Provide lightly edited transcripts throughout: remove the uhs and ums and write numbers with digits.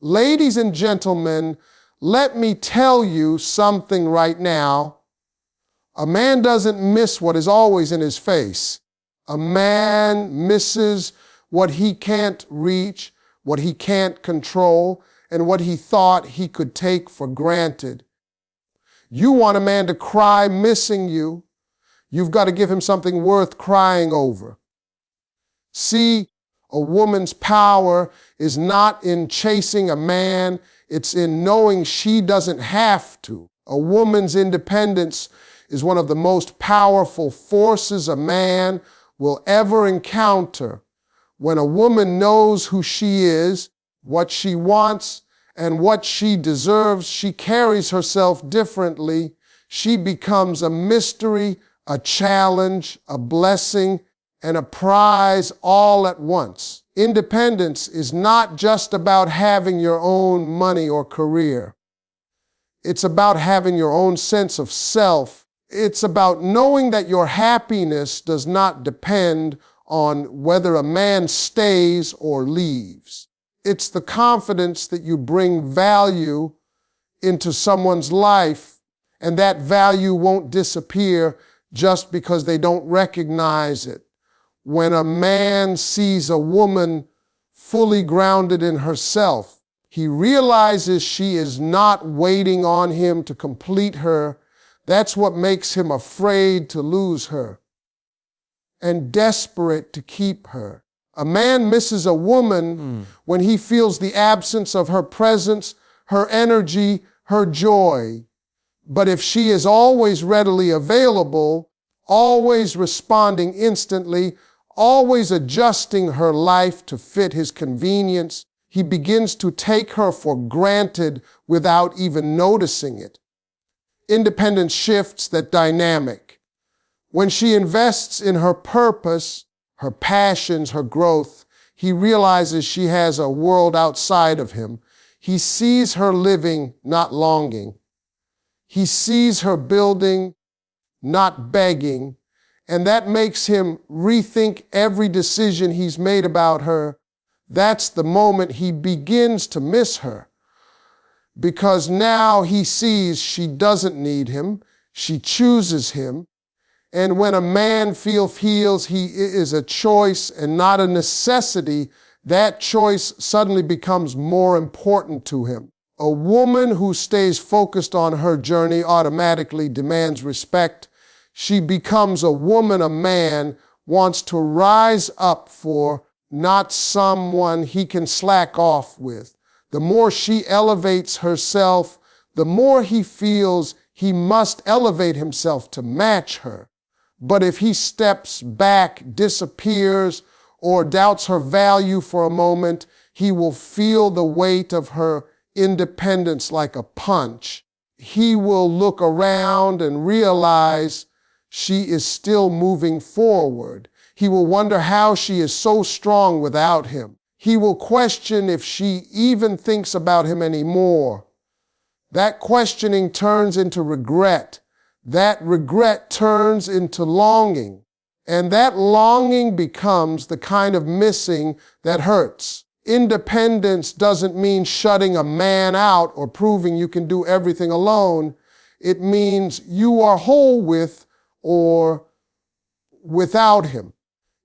Ladies and gentlemen, let me tell you something right now. A man doesn't miss what is always in his face. A man misses what he can't reach, what he can't control, and what he thought he could take for granted. You want a man to cry missing you. You've got to give him something worth crying over. See, a woman's power is not in chasing a man, it's in knowing she doesn't have to. A woman's independence is one of the most powerful forces a man will ever encounter. When a woman knows who she is, what she wants, and what she deserves, she carries herself differently. She becomes a mystery, a challenge, a blessing, and a prize all at once. Independence is not just about having your own money or career. It's about having your own sense of self. It's about knowing that your happiness does not depend on whether a man stays or leaves. It's the confidence that you bring value into someone's life, and that value won't disappear just because they don't recognize it. When a man sees a woman fully grounded in herself, he realizes she is not waiting on him to complete her. That's what makes him afraid to lose her and desperate to keep her. A man misses a woman when he feels the absence of her presence, her energy, her joy. But if she is always readily available, always responding instantly, always adjusting her life to fit his convenience, he begins to take her for granted without even noticing it. Independence shifts that dynamic. When she invests in her purpose, her passions, her growth, he realizes she has a world outside of him. He sees her living, not longing. He sees her building, not begging. And that makes him rethink every decision he's made about her. That's the moment he begins to miss her. Because now he sees she doesn't need him, she chooses him. And when a man feels he is a choice and not a necessity, that choice suddenly becomes more important to him. A woman who stays focused on her journey automatically demands respect. She becomes a woman a man wants to rise up for, not someone he can slack off with. The more she elevates herself, the more he feels he must elevate himself to match her. But if he steps back, disappears, or doubts her value for a moment, he will feel the weight of her independence like a punch. He will look around and realize she is still moving forward. He will wonder how she is so strong without him. He will question if she even thinks about him anymore. That questioning turns into regret. That regret turns into longing. And that longing becomes the kind of missing that hurts. Independence doesn't mean shutting a man out or proving you can do everything alone. It means you are whole with or without him.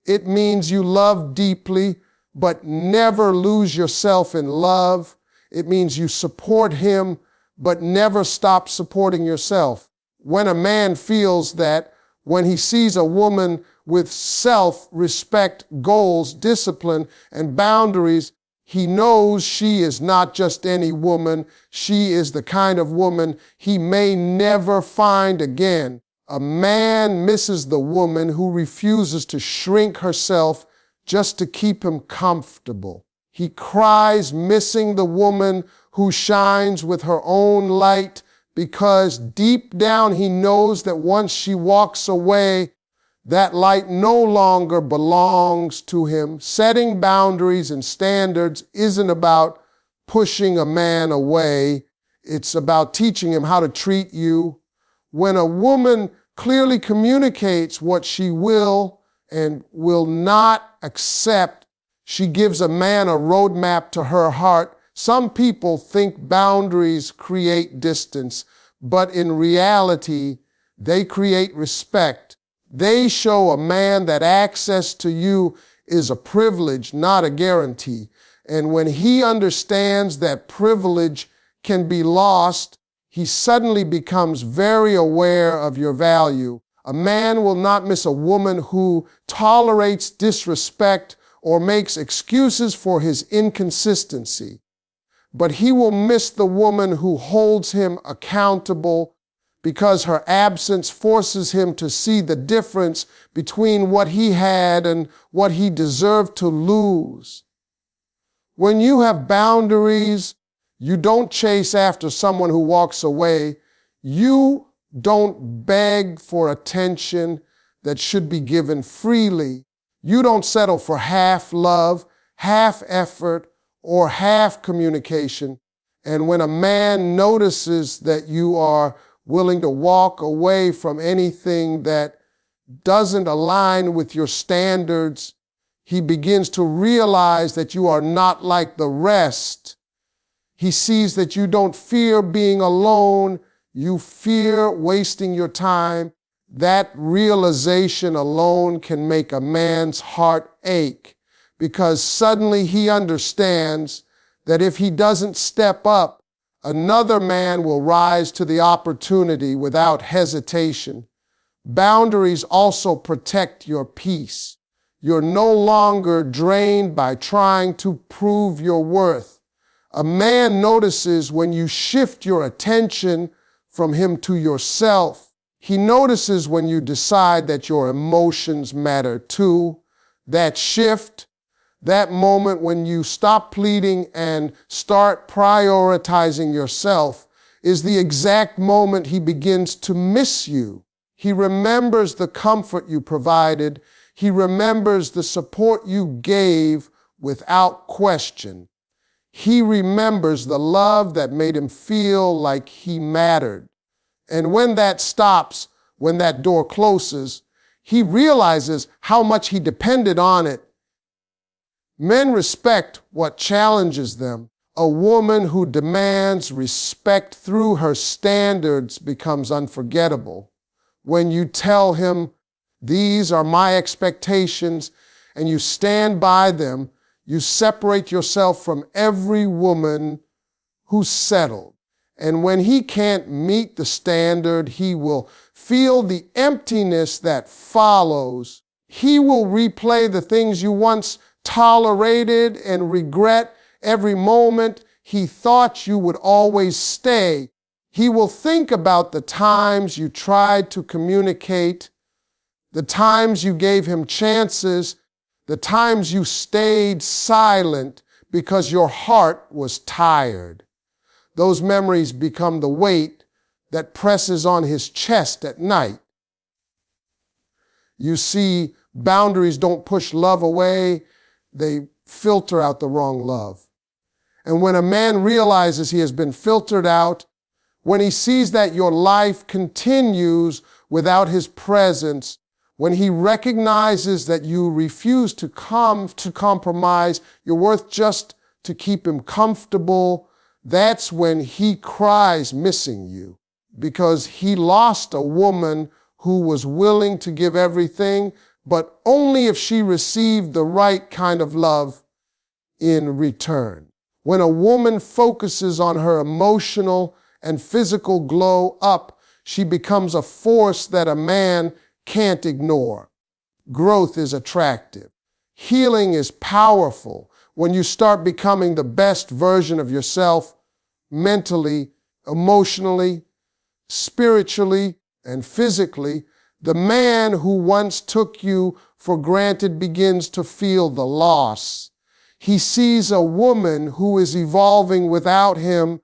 It means you love deeply, but never lose yourself in love. It means you support him, but never stop supporting yourself. When a man feels that, when he sees a woman with self-respect, goals, discipline, and boundaries, he knows she is not just any woman. She is the kind of woman he may never find again. A man misses the woman who refuses to shrink herself just to keep him comfortable. He cries missing the woman who shines with her own light, because deep down he knows that once she walks away, that light no longer belongs to him. Setting boundaries and standards isn't about pushing a man away. It's about teaching him how to treat you. When a woman clearly communicates what she will and will not accept, she gives a man a roadmap to her heart, Some people think boundaries create distance, but in reality, they create respect. They show a man that access to you is a privilege, not a guarantee. And when he understands that privilege can be lost, he suddenly becomes very aware of your value. A man will not miss a woman who tolerates disrespect or makes excuses for his inconsistency. But he will miss the woman who holds him accountable because her absence forces him to see the difference between what he had and what he deserved to lose. When you have boundaries, you don't chase after someone who walks away. You don't beg for attention that should be given freely. You don't settle for half love, half effort, or half communication. And when a man notices that you are willing to walk away from anything that doesn't align with your standards, he begins to realize that you are not like the rest. He sees that you don't fear being alone. You fear wasting your time. That realization alone can make a man's heart ache, because suddenly he understands that if he doesn't step up, another man will rise to the opportunity without hesitation. Boundaries also protect your peace. You're no longer drained by trying to prove your worth. A man notices when you shift your attention from him to yourself. He notices when you decide that your emotions matter too. That shift, that moment when you stop pleading and start prioritizing yourself, is the exact moment he begins to miss you. He remembers the comfort you provided. He remembers the support you gave without question. He remembers the love that made him feel like he mattered. And when that stops, when that door closes, he realizes how much he depended on it. Men respect what challenges them. A woman who demands respect through her standards becomes unforgettable. When you tell him, "These are my expectations," and you stand by them, you separate yourself from every woman who's settled. And when he can't meet the standard, he will feel the emptiness that follows. He will replay the things you once tolerated and regret every moment he thought you would always stay. He will think about the times you tried to communicate, the times you gave him chances, the times you stayed silent because your heart was tired. Those memories become the weight that presses on his chest at night. You see, boundaries don't push love away, they filter out the wrong love. And when a man realizes he has been filtered out, when he sees that your life continues without his presence, when he recognizes that you refuse to compromise your worth just to keep him comfortable, that's when he cries missing you, because he lost a woman who was willing to give everything, but only if she received the right kind of love in return. When a woman focuses on her emotional and physical glow up, she becomes a force that a man can't ignore. Growth is attractive. Healing is powerful when you start becoming the best version of yourself mentally, emotionally, spiritually, and physically. The man who once took you for granted begins to feel the loss. He sees a woman who is evolving without him,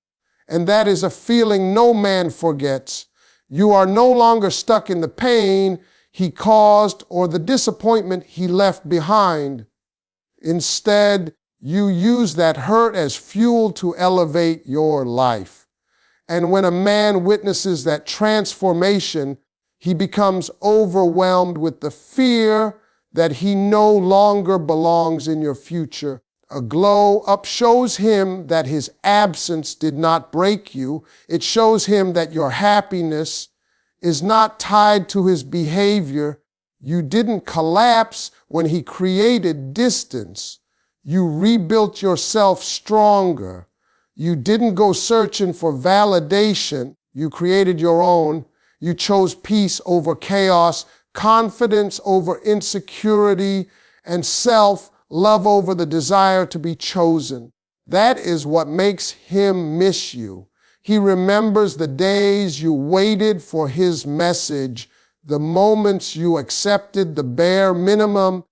and that is a feeling no man forgets. You are no longer stuck in the pain he caused or the disappointment he left behind. Instead, you use that hurt as fuel to elevate your life. And when a man witnesses that transformation, he becomes overwhelmed with the fear that he no longer belongs in your future. A glow up shows him that his absence did not break you. It shows him that your happiness is not tied to his behavior. You didn't collapse when he created distance. You rebuilt yourself stronger. You didn't go searching for validation. You created your own. You chose peace over chaos, confidence over insecurity, and self-love over the desire to be chosen. That is what makes him miss you. He remembers the days you waited for his message, the moments you accepted the bare minimum,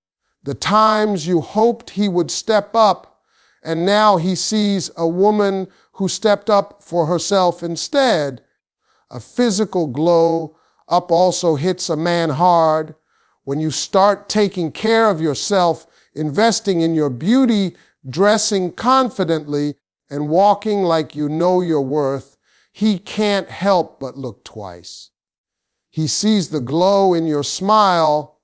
the times you hoped he would step up, and now he sees a woman who stepped up for herself instead. A physical glow up also hits a man hard. When you start taking care of yourself, investing in your beauty, dressing confidently, and walking like you know your worth, he can't help but look twice. He sees the glow in your smile,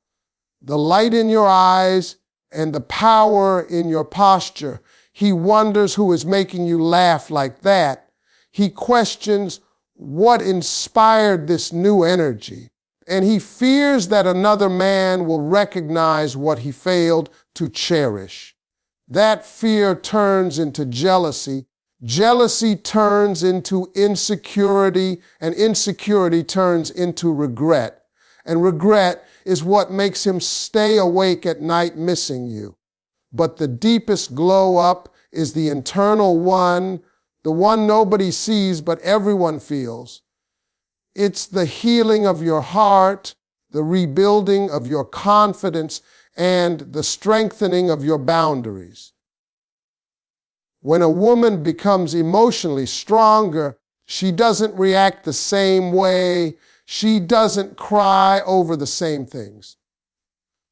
the light in your eyes, and the power in your posture. He wonders who is making you laugh like that. He questions what inspired this new energy, and he fears that another man will recognize what he failed to cherish. That fear turns into jealousy. Jealousy turns into insecurity, and insecurity turns into regret. And regret is what makes him stay awake at night missing you. But the deepest glow up is the internal one, the one nobody sees but everyone feels. It's the healing of your heart, the rebuilding of your confidence, and the strengthening of your boundaries. When a woman becomes emotionally stronger, she doesn't react the same way. She doesn't cry over the same things.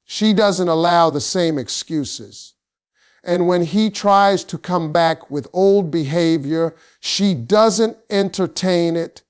She doesn't allow the same excuses. And when he tries to come back with old behavior, she doesn't entertain it.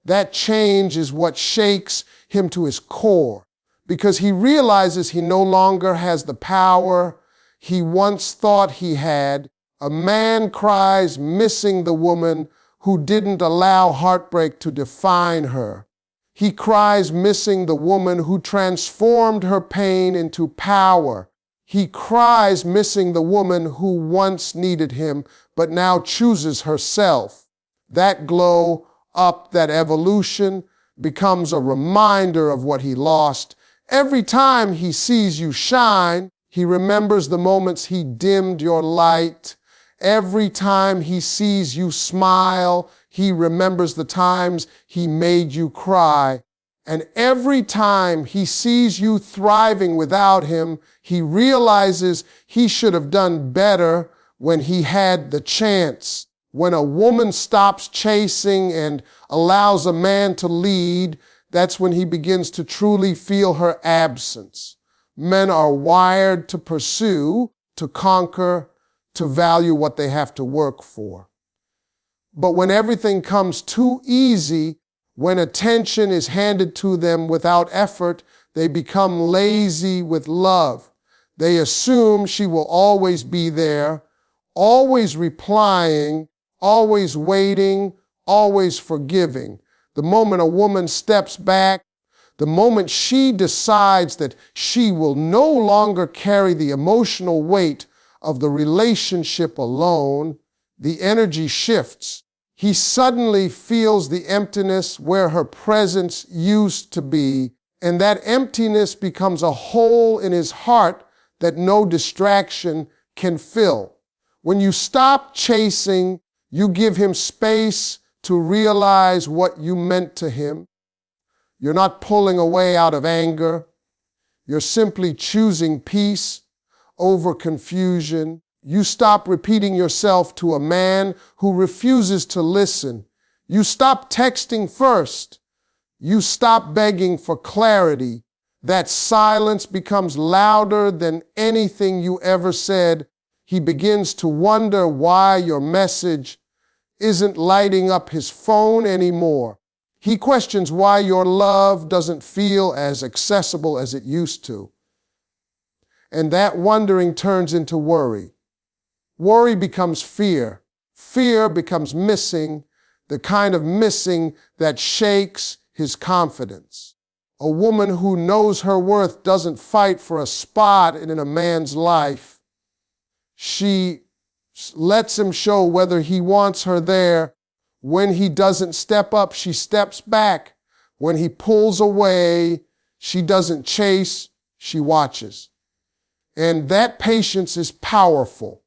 That change is what shakes him to his core, because he realizes he no longer has the power he once thought he had. A man cries missing the woman who didn't allow heartbreak to define her. He cries missing the woman who transformed her pain into power. He cries missing the woman who once needed him but now chooses herself. That glow up, that evolution, becomes a reminder of what he lost. Every time he sees you shine, he remembers the moments he dimmed your light. Every time he sees you smile, he remembers the times he made you cry. And every time he sees you thriving without him, he realizes he should have done better when he had the chance. When a woman stops chasing and allows a man to lead, that's when he begins to truly feel her absence. Men are wired to pursue, to conquer, to value what they have to work for. But when everything comes too easy, when attention is handed to them without effort, they become lazy with love. They assume she will always be there, always replying, always waiting, always forgiving. The moment a woman steps back, the moment she decides that she will no longer carry the emotional weight of the relationship alone, the energy shifts. He suddenly feels the emptiness where her presence used to be, and that emptiness becomes a hole in his heart that no distraction can fill. When you stop chasing, you give him space to realize what you meant to him. You're not pulling away out of anger. You're simply choosing peace over confusion. You stop repeating yourself to a man who refuses to listen. You stop texting first. You stop begging for clarity. That silence becomes louder than anything you ever said. He begins to wonder why your message isn't lighting up his phone anymore. He questions why your love doesn't feel as accessible as it used to. And that wondering turns into worry. Worry becomes fear. Fear becomes missing, the kind of missing that shakes his confidence. A woman who knows her worth doesn't fight for a spot in a man's life. She lets him show whether he wants her there. When he doesn't step up, she steps back. When he pulls away, she doesn't chase, she watches. And that patience is powerful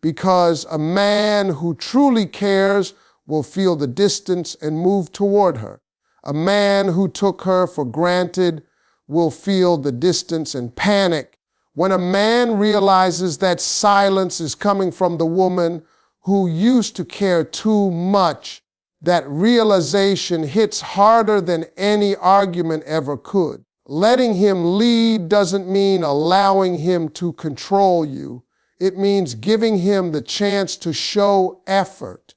because a man who truly cares will feel the distance and move toward her. A man who took her for granted will feel the distance and panic. When a man realizes that silence is coming from the woman who used to care too much, that realization hits harder than any argument ever could. Letting him lead doesn't mean allowing him to control you. It means giving him the chance to show effort,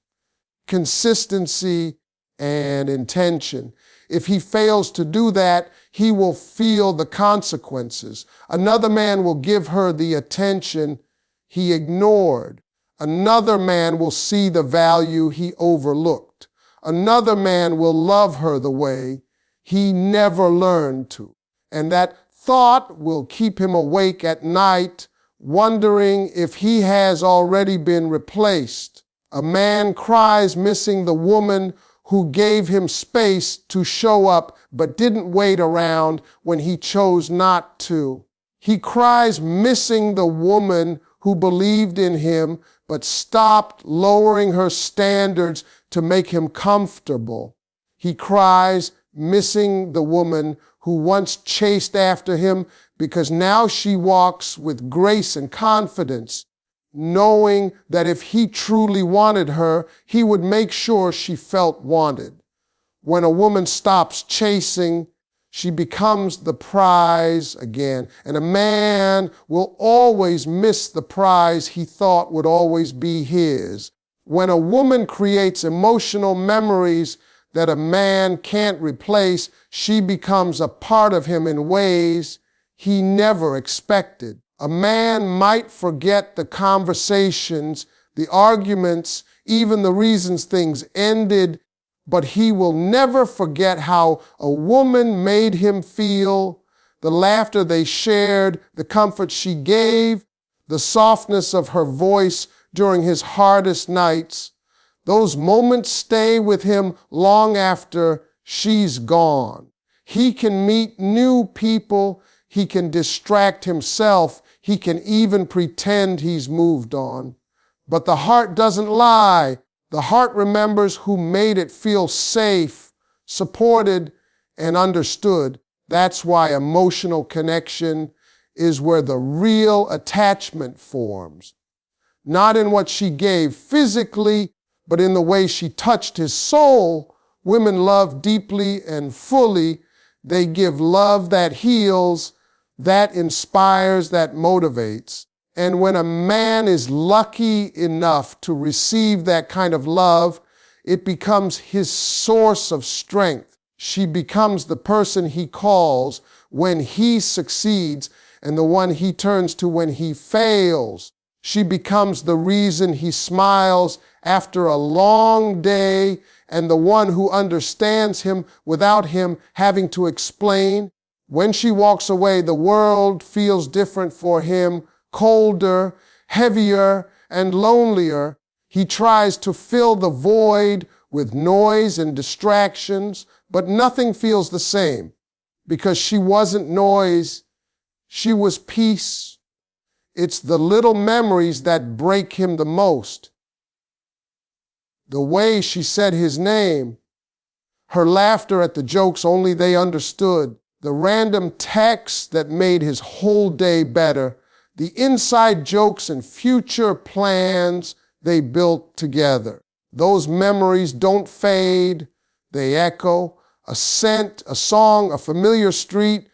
consistency, and intention. If he fails to do that, he will feel the consequences. Another man will give her the attention he ignored. Another man will see the value he overlooked. Another man will love her the way he never learned to. And that thought will keep him awake at night, wondering if he has already been replaced. A man cries missing the woman who gave him space to show up but didn't wait around when he chose not to. He cries missing the woman who believed in him but stopped lowering her standards to make him comfortable. He cries missing the woman who once chased after him because now she walks with grace and confidence, knowing that if he truly wanted her, he would make sure she felt wanted. When a woman stops chasing, she becomes the prize again. And a man will always miss the prize he thought would always be his. When a woman creates emotional memories that a man can't replace, she becomes a part of him in ways he never expected. A man might forget the conversations, the arguments, even the reasons things ended, but he will never forget how a woman made him feel, the laughter they shared, the comfort she gave, the softness of her voice during his hardest nights. Those moments stay with him long after she's gone. He can meet new people. He can distract himself. He can even pretend he's moved on. But the heart doesn't lie. The heart remembers who made it feel safe, supported, and understood. That's why emotional connection is where the real attachment forms. Not in what she gave physically, but in the way she touched his soul. Women love deeply and fully. They give love that heals, that inspires, that motivates. And when a man is lucky enough to receive that kind of love, it becomes his source of strength. She becomes the person he calls when he succeeds and the one he turns to when he fails. She becomes the reason he smiles after a long day and the one who understands him without him having to explain. When she walks away, the world feels different for him, colder, heavier, and lonelier. He tries to fill the void with noise and distractions, but nothing feels the same because she wasn't noise, she was peace. It's the little memories that break him the most. The way she said his name, her laughter at the jokes only they understood, the random texts that made his whole day better, the inside jokes and future plans they built together. Those memories don't fade, they echo. A scent, a song, a familiar street,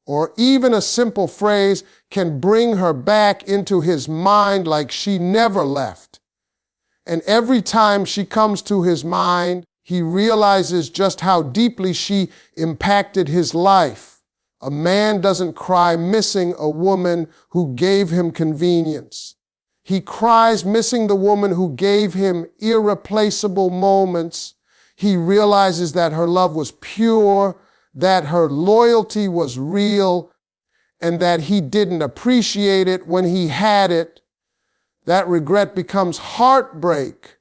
or even a simple phrase can bring her back into his mind like she never left. And every time she comes to his mind, he realizes just how deeply she impacted his life. A man doesn't cry missing a woman who gave him convenience. He cries, missing the woman who gave him irreplaceable moments. He realizes that her love was pure, that her loyalty was real, and that he didn't appreciate it when he had it. That regret becomes heartbreak.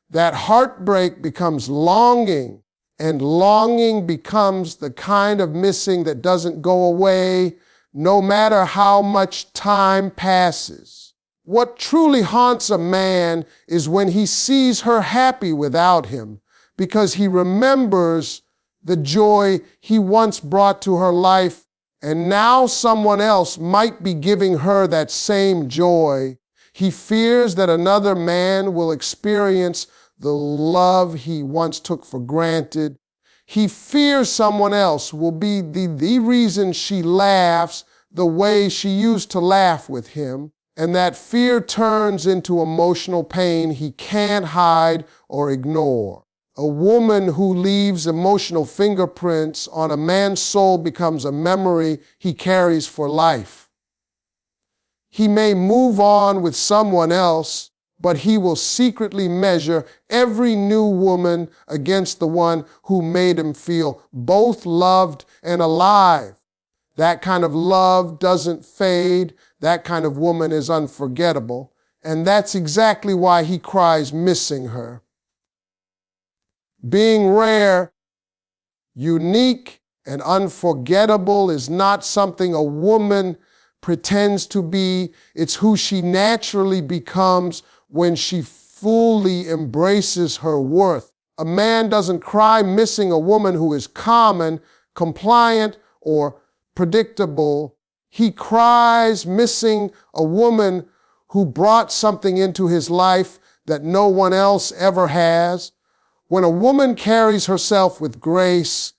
That heartbreak becomes longing, and longing becomes the kind of missing that doesn't go away no matter how much time passes. What truly haunts a man is when he sees her happy without him, because he remembers the joy he once brought to her life, and now someone else might be giving her that same joy. He fears that another man will experience the love he once took for granted. He fears someone else will be the reason she laughs the way she used to laugh with him, and that fear turns into emotional pain he can't hide or ignore. A woman who leaves emotional fingerprints on a man's soul becomes a memory he carries for life. He may move on with someone else, but he will secretly measure every new woman against the one who made him feel both loved and alive. That kind of love doesn't fade. That kind of woman is unforgettable. And that's exactly why he cries missing her. Being rare, unique, and unforgettable is not something a woman pretends to be. It's who she naturally becomes when she fully embraces her worth. A man doesn't cry missing a woman who is common, compliant, or predictable. He cries missing a woman who brought something into his life that no one else ever has. When a woman carries herself with grace,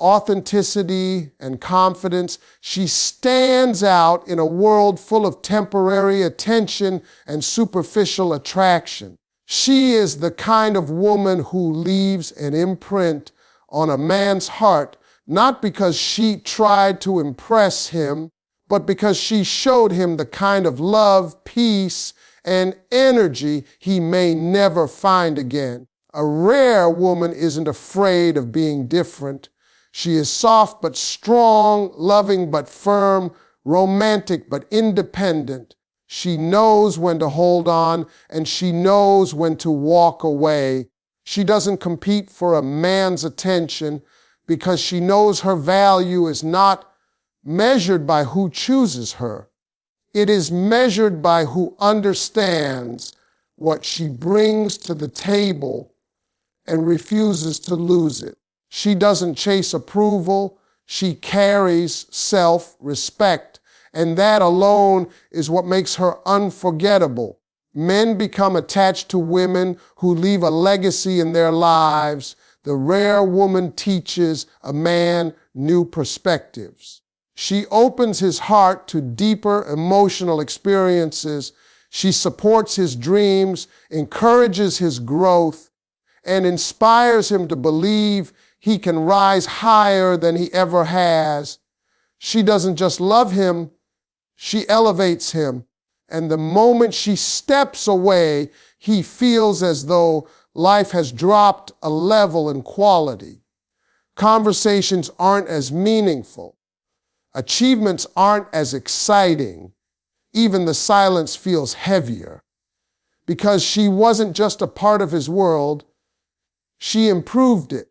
authenticity, and confidence, she stands out in a world full of temporary attention and superficial attraction. She is the kind of woman who leaves an imprint on a man's heart, not because she tried to impress him, but because she showed him the kind of love, peace, and energy he may never find again. A rare woman isn't afraid of being different. She is soft but strong, loving but firm, romantic but independent. She knows when to hold on, and she knows when to walk away. She doesn't compete for a man's attention because she knows her value is not measured by who chooses her. It is measured by who understands what she brings to the table and refuses to lose it. She doesn't chase approval. She carries self-respect, and that alone is what makes her unforgettable. Men become attached to women who leave a legacy in their lives. The rare woman teaches a man new perspectives. She opens his heart to deeper emotional experiences. She supports his dreams, encourages his growth, and inspires him to believe he can rise higher than he ever has. She doesn't just love him, she elevates him. And the moment she steps away, he feels as though life has dropped a level in quality. Conversations aren't as meaningful. Achievements aren't as exciting. Even the silence feels heavier. Because she wasn't just a part of his world, she improved it.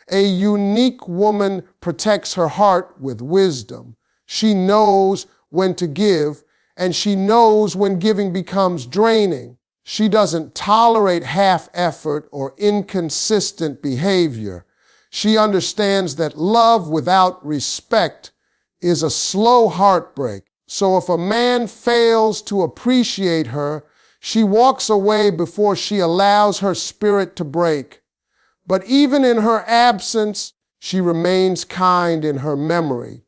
A unique woman protects her heart with wisdom. She knows when to give, and she knows when giving becomes draining. She doesn't tolerate half effort or inconsistent behavior. She understands that love without respect is a slow heartbreak. So if a man fails to appreciate her, she walks away before she allows her spirit to break. But even in her absence, she remains kind in her memory.